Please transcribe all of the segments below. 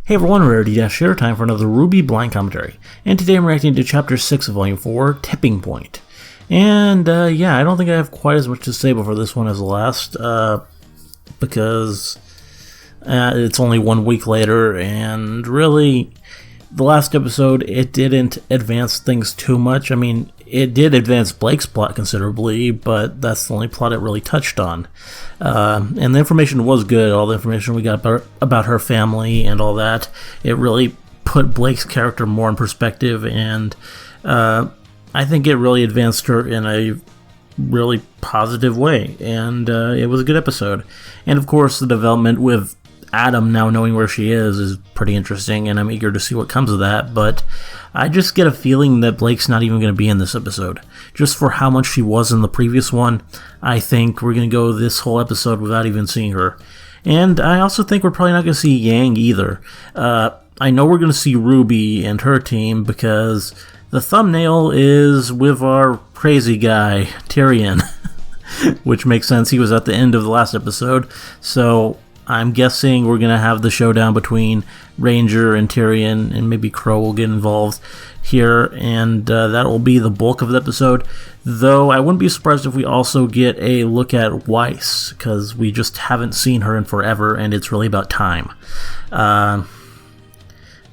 Hey everyone, Rarity Dash here, time for another RWBY blind commentary. And today I'm reacting to Chapter 6 of Volume 4, Tipping Point. And yeah, I don't think I have quite as much to say before this one as the last, because it's only 1 week later, and really, the last episode, it didn't advance things too much. I mean, it did advance Blake's plot considerably, but that's the only plot it really touched on. And the information was good, all the information we got about her family and all that. It really put Blake's character more in perspective, and I think it really advanced her in a really positive way, and it was a good episode. And of course, the development with Adam now knowing where she is pretty interesting, and I'm eager to see what comes of that, but I just get a feeling that Blake's not even going to be in this episode. Just for how much she was in the previous one, I think we're going to go this whole episode without even seeing her. And I also think we're probably not going to see Yang either. I know we're going to see Ruby and her team because the thumbnail is with our crazy guy, Tyrion, which makes sense. He was at the end of the last episode, so I'm guessing we're going to have the showdown between Ranger and Tyrion, and maybe Crow will get involved here, and that will be the bulk of the episode. Though I wouldn't be surprised if we also get a look at Weiss, because we just haven't seen her in forever, and it's really about time.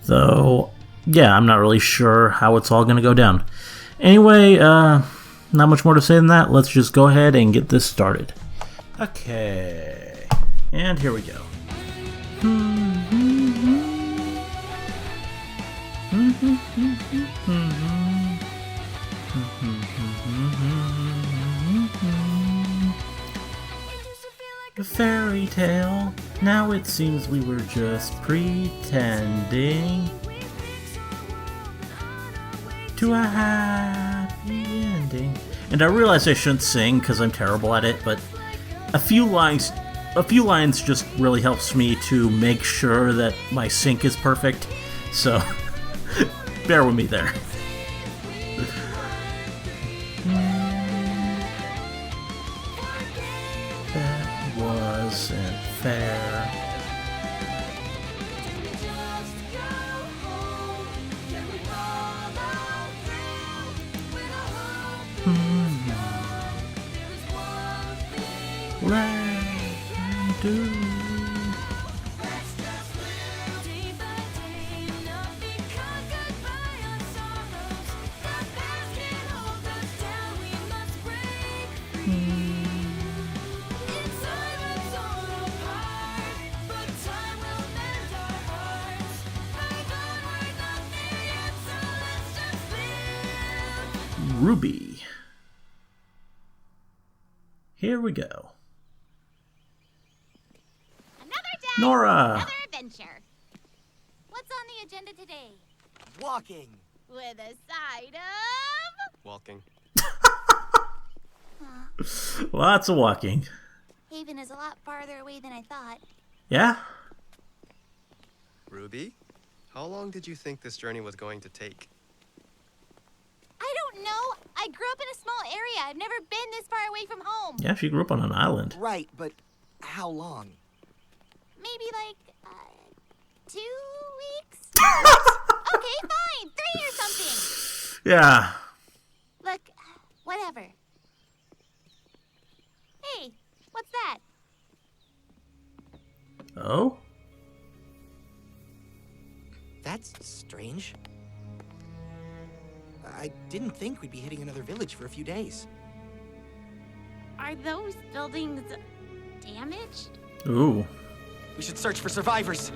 Though, yeah, I'm not really sure how it's all going to go down. Anyway, not much more to say than that. Let's just go ahead and get this started. Okay. And here we go. A fairy tale. Now it seems we were just pretending to a happy ending. And I realize I shouldn't sing because I'm terrible at it, but a few lines just really helps me to make sure that my sync is perfect, so bear with me there. That wasn't fair. RWBY. Here we go. Another day, Nora. another adventure. What's on the agenda today? Walking. With a side of... Walking. Lots of walking. Haven is a lot farther away than I thought. Yeah? Ruby, how long did you think this journey was going to take? I don't know. I grew up in a small area. I've never been this far away from home. Yeah, she grew up on an island. Right, but how long? Maybe like 2 weeks? Okay, fine. 3 or something. Yeah. Look, whatever. Hey, what's that? Oh? That's strange. I didn't think we'd be hitting another village for a few days. Are those buildings damaged? Ooh. We should search for survivors.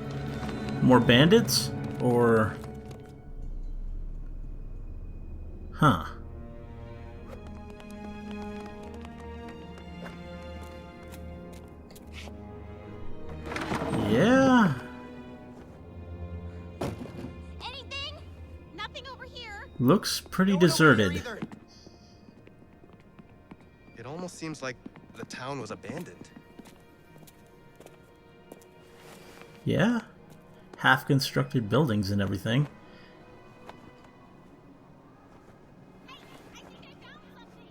More bandits? Or... Huh. Yeah. Anything? Nothing over here. Looks pretty No one over here deserted. either. It almost seems like the town was abandoned. Yeah. Half-constructed buildings and everything. I think I found something.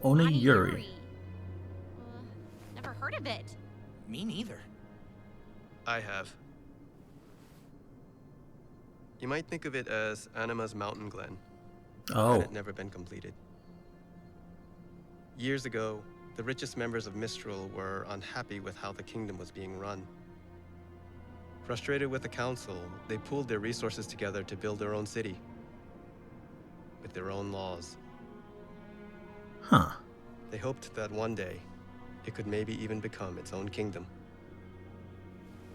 Onigiri. Me neither. I have. You might think of it as Anima's mountain glen. Oh. Had it never been completed. Years ago, the richest members of Mistral were unhappy with how the kingdom was being run. Frustrated with the council, they pooled their resources together to build their own city. With their own laws. Huh. They hoped that one day, it could maybe even become its own kingdom.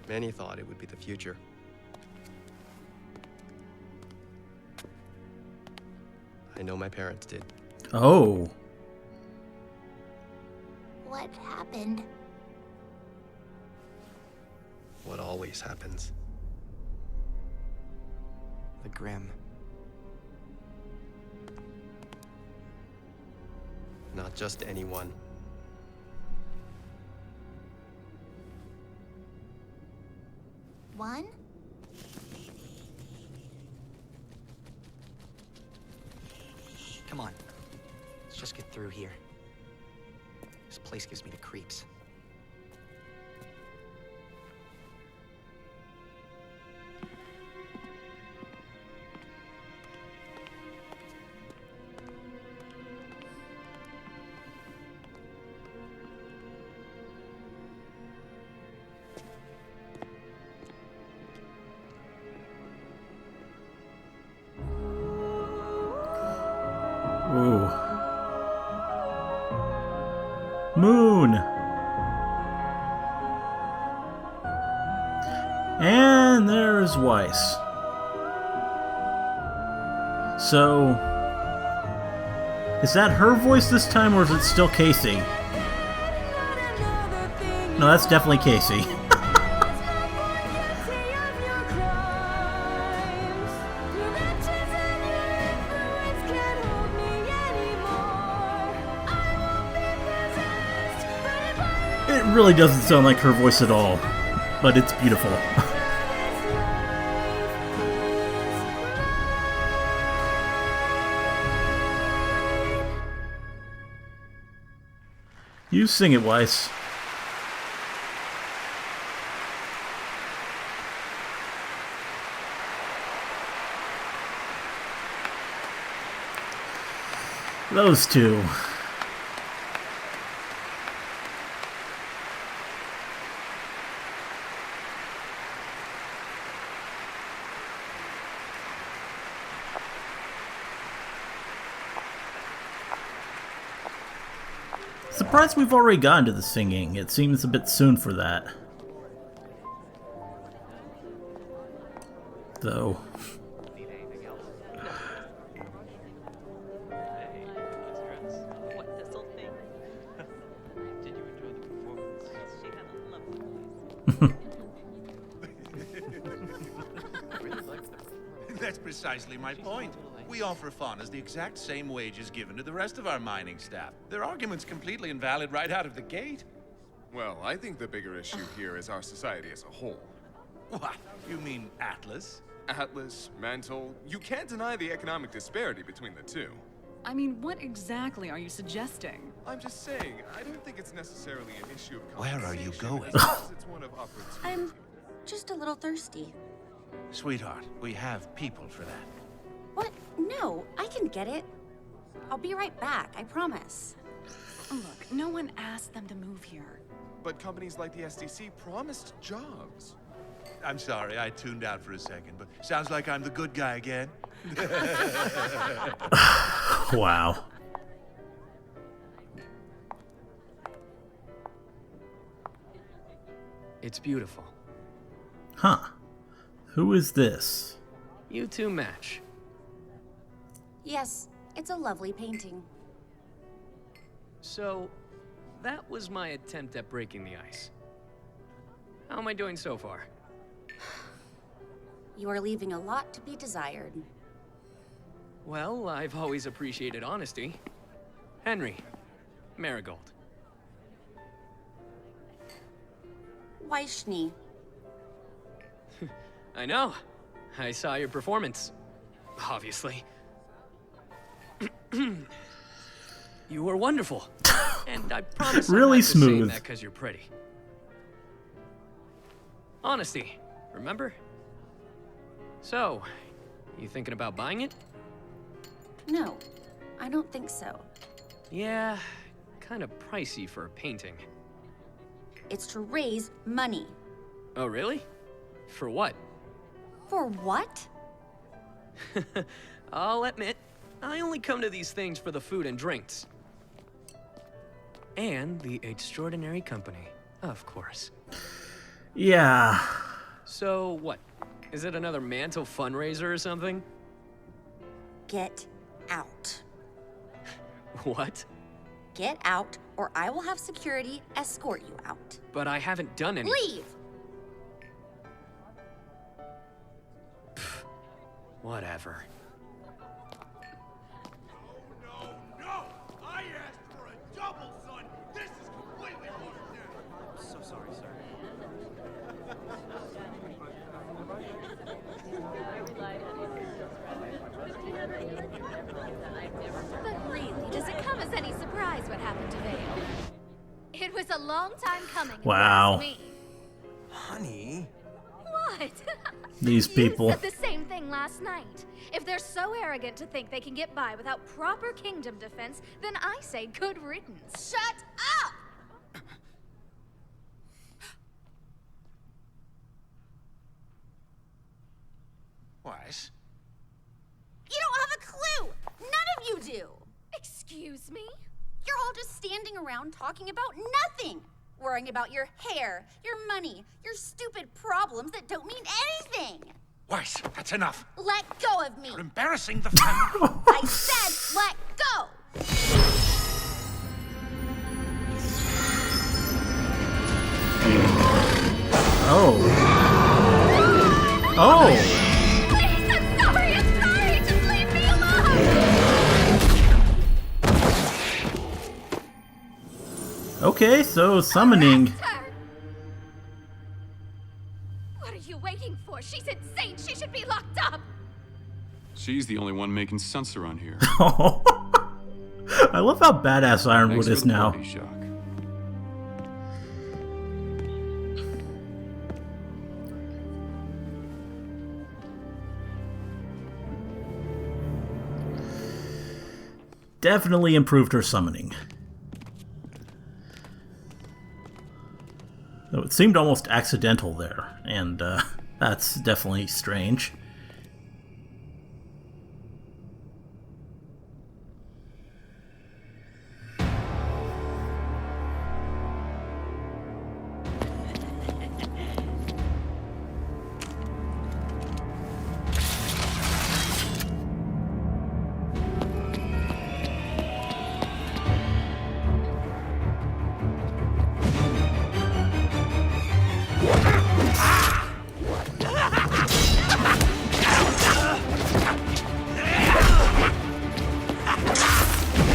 Many thought it would be the future. I know my parents did. Oh. What happened? What always happens. The Grim. Not just anyone. One? Come on. Let's just get through here. This place gives me the creeps. Ooh. Moon. And there's Weiss. So, is that her voice this time, or is it still Casey? No, that's definitely Casey. It really doesn't sound like her voice at all, but it's beautiful. You sing it, Weiss. Those two. Surprised we've already gotten to the singing. It seems a bit soon for that. Though. That's precisely my point. We offer faunas the exact same wages given to the rest of our mining staff. Their argument's completely invalid right out of the gate. Well, I think the bigger issue here is our society as a whole. What? You mean Atlas? Atlas, Mantle, you can't deny the economic disparity between the two. I mean, what exactly are you suggesting? I'm just saying, I don't think it's necessarily an issue of Where are you compensation going? as much as it's one of opportunity. I'm just a little thirsty. Sweetheart, we have people for that. What? No, I can get it. I'll be right back, I promise. Look, no one asked them to move here. But companies like the SDC promised jobs. I'm sorry, I tuned out for a second, but sounds like I'm the good guy again. Wow. It's beautiful. Huh. Who is this? You two match. Yes, it's a lovely painting. So, that was my attempt at breaking the ice. How am I doing so far? You are leaving a lot to be desired. Well, I've always appreciated honesty. Henry, Marigold. Weiss. I know. I saw your performance. Obviously. You were wonderful. And I promise Really I'm not just saying smooth. that because you're pretty. Honesty, remember? So, you thinking about buying it? No, I don't think so. Yeah, kind of pricey for a painting. It's to raise money. Oh, really? For what? For what? I'll admit, I only come to these things for the food and drinks. And the extraordinary company, of course. Yeah. So, what? Is it another mantle fundraiser or something? Get out. What? Get out, or I will have security escort you out. But I haven't done any- Leave! Whatever. No! I asked for a double, son! This is completely watered down! I'm so sorry, sir. But really, does it come as any surprise what happened to Vale? It was a long time coming. if you Wow. ask me. Honey. What? These people. You said the same thing last night. If they're so arrogant to think they can get by without proper kingdom defense, then I say good riddance. Shut up! Weiss? You don't have a clue! None of you do! Excuse me? You're all just standing around talking about nothing! Worrying about your hair, your money, your stupid problems that don't mean anything! Weiss, that's enough! Let go of me! You're embarrassing the family! I said let go! Oh. Oh. Please, I'm sorry, I'm sorry! Just leave me alone! Okay, so summoning. What are you waiting for? She's insane! She should be locked up! She's the only one making sense around here. I love how badass Ironwood Thanks for is the now. party, Shock. Definitely improved her summoning. Though it seemed almost accidental there, and that's definitely strange.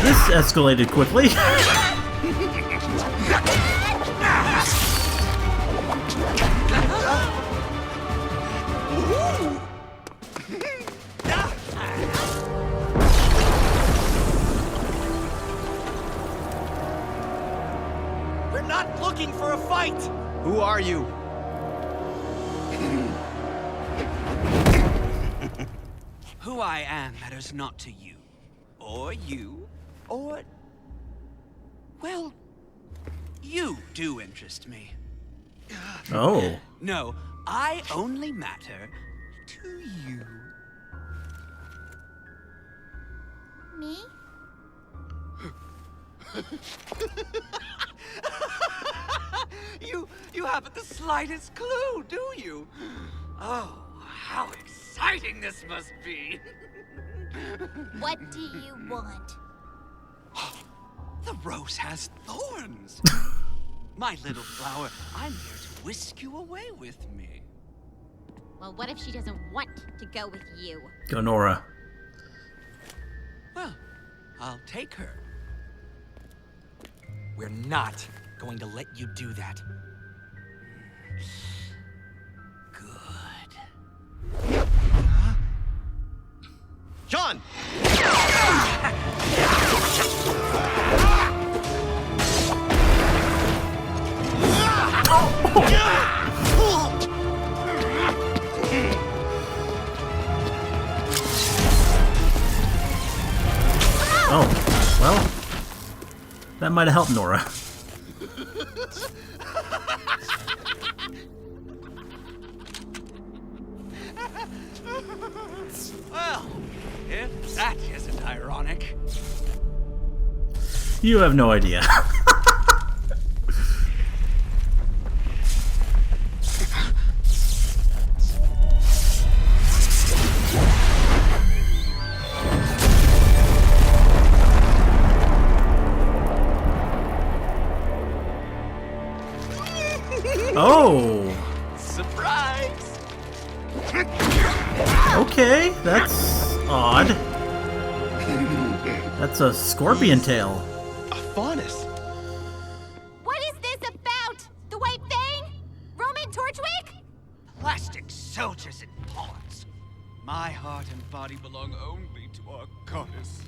This escalated quickly. We're not looking for a fight! Who are you? Who I am matters not to you, or you, or... well, you do interest me. Oh. No, I only matter to you. Me? You haven't the slightest clue, do you? Oh, how exciting this must be! What do you want? The rose has thorns! My little flower, I'm here to whisk you away with me. Well, what if she doesn't want to go with you? Go Nora. Well, I'll take her. We're not going to let you do that. Good. John! Oh, well, that might have helped Nora. Well, if that isn't ironic. You have no idea. Oh! Surprise! Okay, that's odd. That's a scorpion tail. A faunus. What is this about? The White Fang? Roman Torchwick? Plastic soldiers and pawns. My heart and body belong only to our goddess.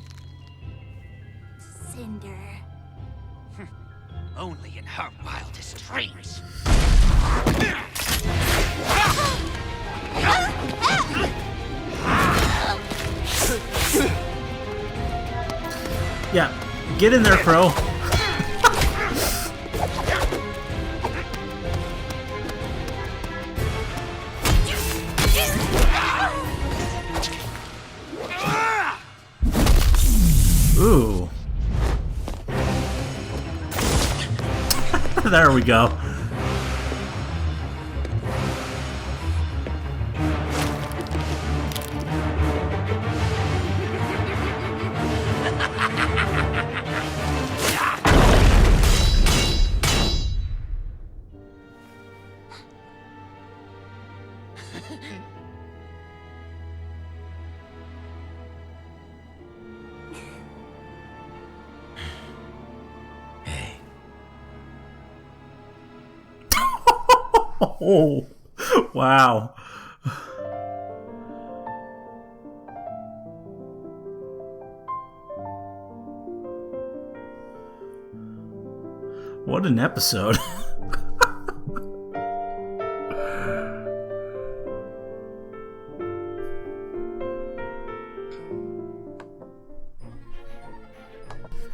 Cinder. Only in her wildest dreams. Yeah, get in there, Crow. Ooh. There we go. Oh, wow. What an episode.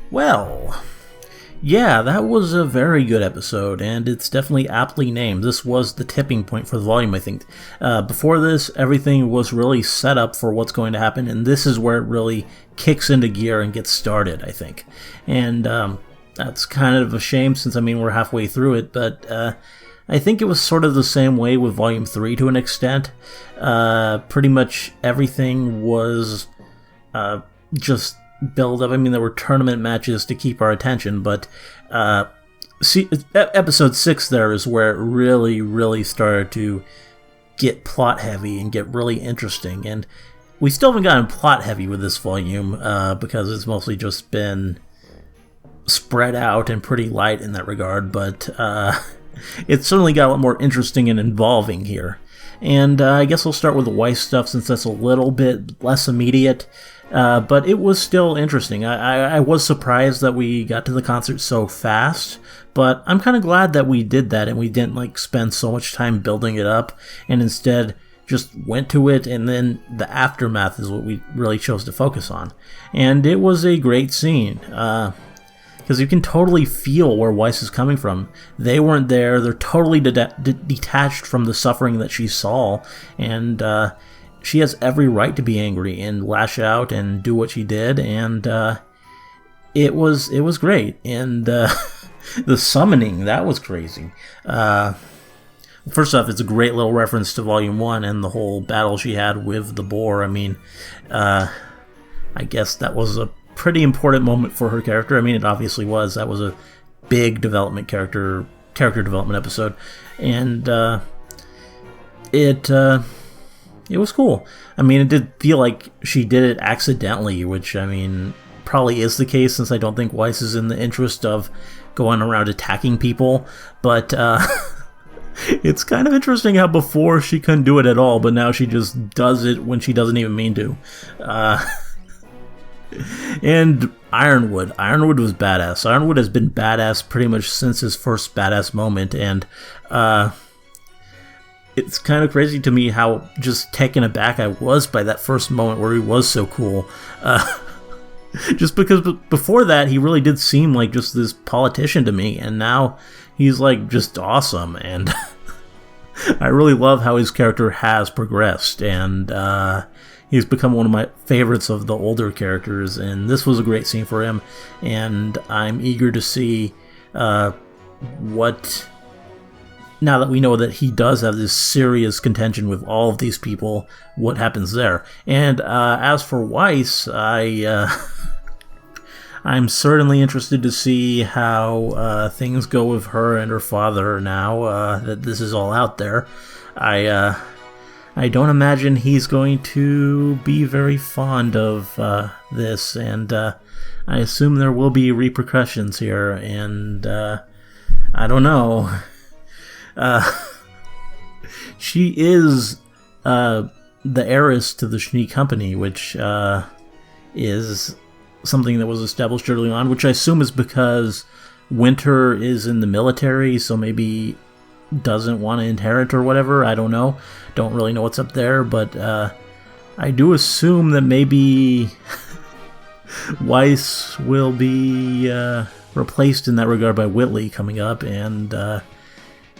Well, yeah, that was a very good episode, and it's definitely aptly named. This was the tipping point for the volume, I think. Before this, everything was really set up for what's going to happen, and this is where it really kicks into gear and gets started, I think. And that's kind of a shame, since, I mean, we're halfway through it, but I think it was sort of the same way with Volume 3 to an extent. Pretty much everything was just build up. I mean, there were tournament matches to keep our attention, but episode 6 there is where it really started to get plot heavy and get really interesting. And we still haven't gotten plot heavy with this volume because it's mostly just been spread out and pretty light in that regard, but it certainly got a lot more interesting and involving here. And I guess we'll start with the Weiss stuff, since that's a little bit less immediate. But it was still interesting. I was surprised that we got to the concert so fast, but I'm kind of glad that we did that and we didn't spend so much time building it up, and instead just went to it, and then the aftermath is what we really chose to focus on. And it was a great scene, because you can totally feel where Weiss is coming from. They weren't there, they're totally detached from the suffering that she saw, and she has every right to be angry and lash out and do what she did, and it was great. And the summoning, that was crazy. First off, it's a great little reference to Volume 1 and the whole battle she had with the boar. I mean, I guess that was a pretty important moment for her character. I mean, it obviously was. That was a big development character development episode, and it was cool. I mean, it did feel like she did it accidentally, which, I mean, probably is the case, since I don't think Weiss is in the interest of going around attacking people, but it's kind of interesting how before she couldn't do it at all, but now she just does it when she doesn't even mean to. And Ironwood was badass. Ironwood has been badass pretty much since his first badass moment, and it's kind of crazy to me how just taken aback I was by that first moment where he was so cool. Just because before that, he really did seem like just this politician to me, and now he's like just awesome, and I really love how his character has progressed, and he's become one of my favorites of the older characters, and this was a great scene for him, and I'm eager to see what... Now that we know that he does have this serious contention with all of these people, what happens there? And as for Weiss, I'm certainly interested to see how things go with her and her father now that this is all out there. I don't imagine he's going to be very fond of this, and I assume there will be repercussions here, and I don't know. She is the heiress to the Schnee Company, which is something that was established early on, which I assume is because Winter is in the military, so maybe doesn't want to inherit or whatever. I don't know. Don't really know what's up there, but I do assume that maybe Weiss will be replaced in that regard by Whitley coming up, and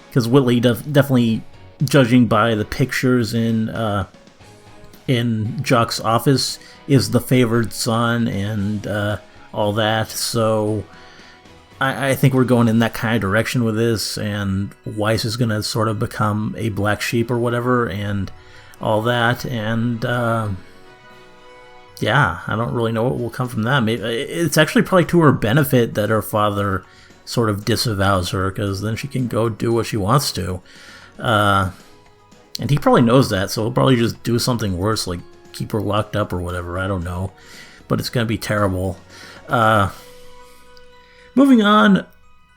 because Whitley definitely, judging by the pictures in Jock's office, is the favored son and all that. So I think we're going in that kind of direction with this, and Weiss is going to sort of become a black sheep or whatever, and all that. And yeah, I don't really know what will come from that. It's actually probably to her benefit that her father sort of disavows her, because then she can go do what she wants to. And he probably knows that, so he'll probably just do something worse, like keep her locked up or whatever. I don't know. But it's going to be terrible. Moving on,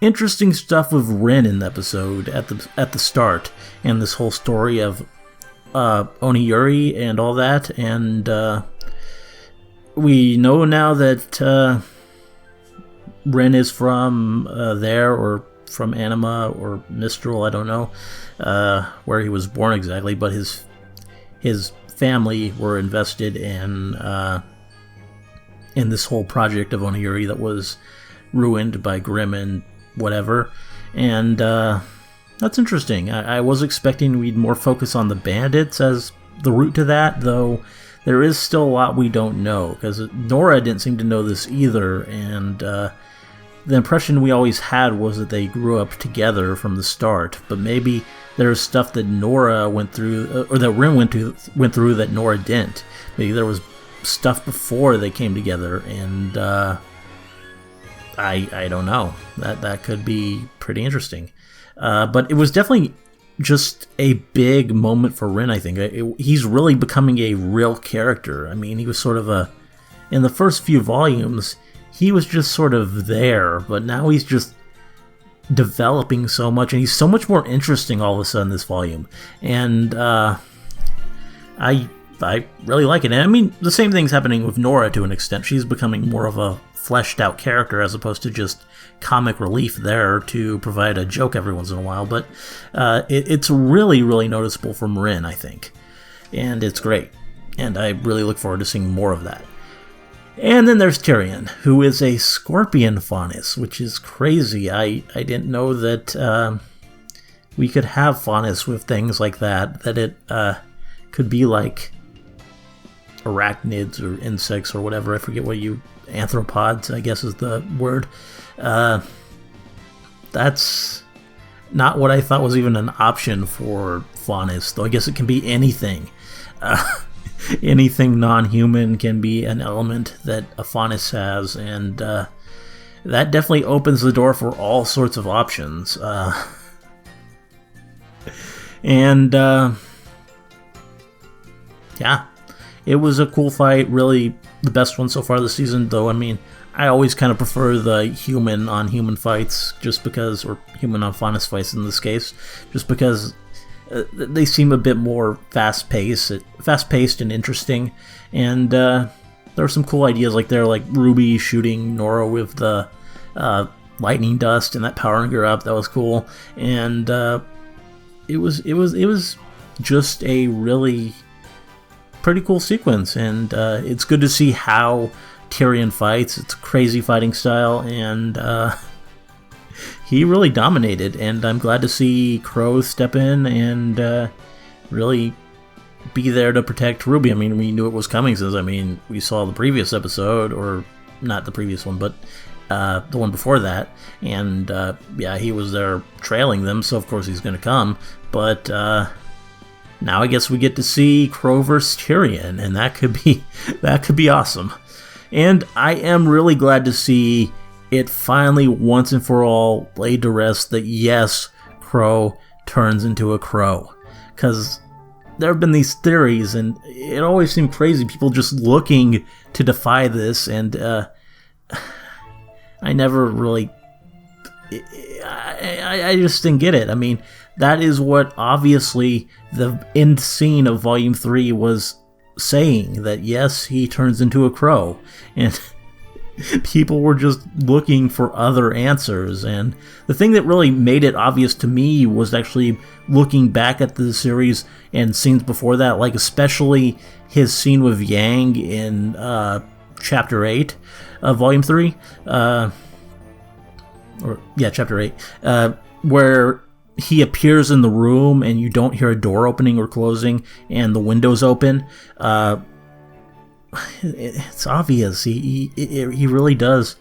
interesting stuff with Rin in the episode at the start, and this whole story of Oniyuri and all that, and we know now that Rin is from there, or from Anima, or Mistral, I don't know where he was born exactly, but his family were invested in this whole project of Oniyuri that was ruined by Grimm and whatever, and that's interesting. I was expecting we'd more focus on the bandits as the route to that, though there is still a lot we don't know, because Nora didn't seem to know this either, and the impression we always had was that they grew up together from the start, but maybe there's stuff that Nora went through, or that Rin went through that Nora didn't. Maybe there was stuff before they came together, and I don't know. That could be pretty interesting. But it was definitely just a big moment for Rin, I think. He's really becoming a real character. I mean, he was sort of in the first few volumes, he was just sort of there, but now he's just developing so much, and he's so much more interesting all of a sudden this volume. And I really like it. And I mean, the same thing's happening with Nora to an extent. She's becoming more of a fleshed out character as opposed to just comic relief there to provide a joke every once in a while. But it's really, really noticeable from Rin, I think. And it's great. And I really look forward to seeing more of that. And then there's Tyrion, who is a scorpion faunus, which is crazy. I didn't know that we could have faunus with things like that it could be like arachnids or insects or whatever. I forget what anthropods, I guess is the word. That's not what I thought was even an option for faunus, though I guess it can be anything. Anything non-human can be an element that a faunus has, and that definitely opens the door for all sorts of options. Yeah, it was a cool fight, really the best one so far this season, though. I mean, I always kind of prefer the human on human fights, just because, or human on faunus fights in this case, just because they seem a bit more fast-paced and interesting, and there are some cool ideas like Ruby shooting Nora with the lightning dust and that powering her up. That was cool, and it was just a really pretty cool sequence, and it's good to see how Tyrion fights. It's crazy fighting style, and he really dominated, and I'm glad to see Crow step in and really be there to protect Ruby. I mean, we knew it was coming since, we saw the previous episode, or not the previous one, but the one before that, and yeah, he was there trailing them, so of course he's going to come, but now I guess we get to see Crow vs. Tyrion, and that could be awesome. And I am really glad to see it finally, once and for all, laid to rest that yes, Crow turns into a crow. Because there have been these theories, and it always seemed crazy, people just looking to defy this, and I never really... I just didn't get it. I mean, that is what obviously the end scene of Volume 3 was saying, that yes, he turns into a crow, and people were just looking for other answers. And the thing that really made it obvious to me was actually looking back at the series and scenes before that, like especially his scene with Yang in Chapter 8 of Volume 3, Chapter 8, where he appears in the room and you don't hear a door opening or closing and the windows open. It's obvious. He really does.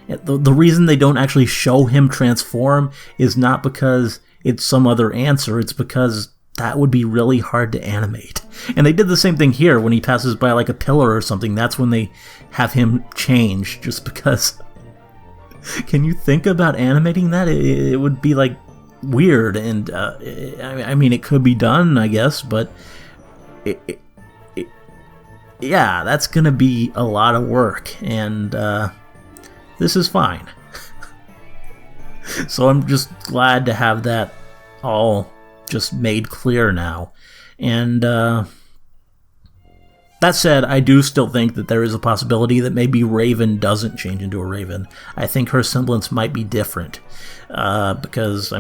The reason they don't actually show him transform is not because it's some other answer. It's because that would be really hard to animate. And they did the same thing here when he passes by like a pillar or something. That's when they have him change, just because... Can you think about animating that? It would be like weird, and it could be done, I guess, but yeah, that's gonna be a lot of work, and this is fine. So I'm just glad to have that all just made clear now. And that said, I do still think that there is a possibility that maybe Raven doesn't change into a raven. I think her semblance might be different. Because,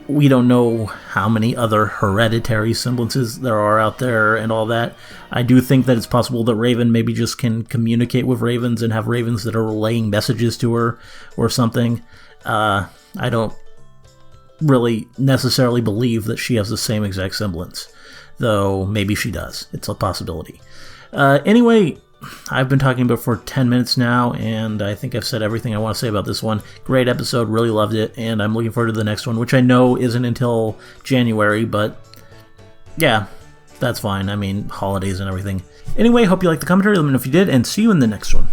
we don't know how many other hereditary semblances there are out there and all that. I do think that it's possible that Raven maybe just can communicate with ravens and have ravens that are relaying messages to her or something. I don't really necessarily believe that she has the same exact semblance, though maybe she does. It's a possibility. Anyway, I've been talking about for 10 minutes now, and I think I've said everything I want to say about this one. Great episode, really loved it, and I'm looking forward to the next one, which I know isn't until January, but yeah, that's fine. Holidays and everything. Anyway, hope you liked the commentary. Let me know if you did, and see you in the next one.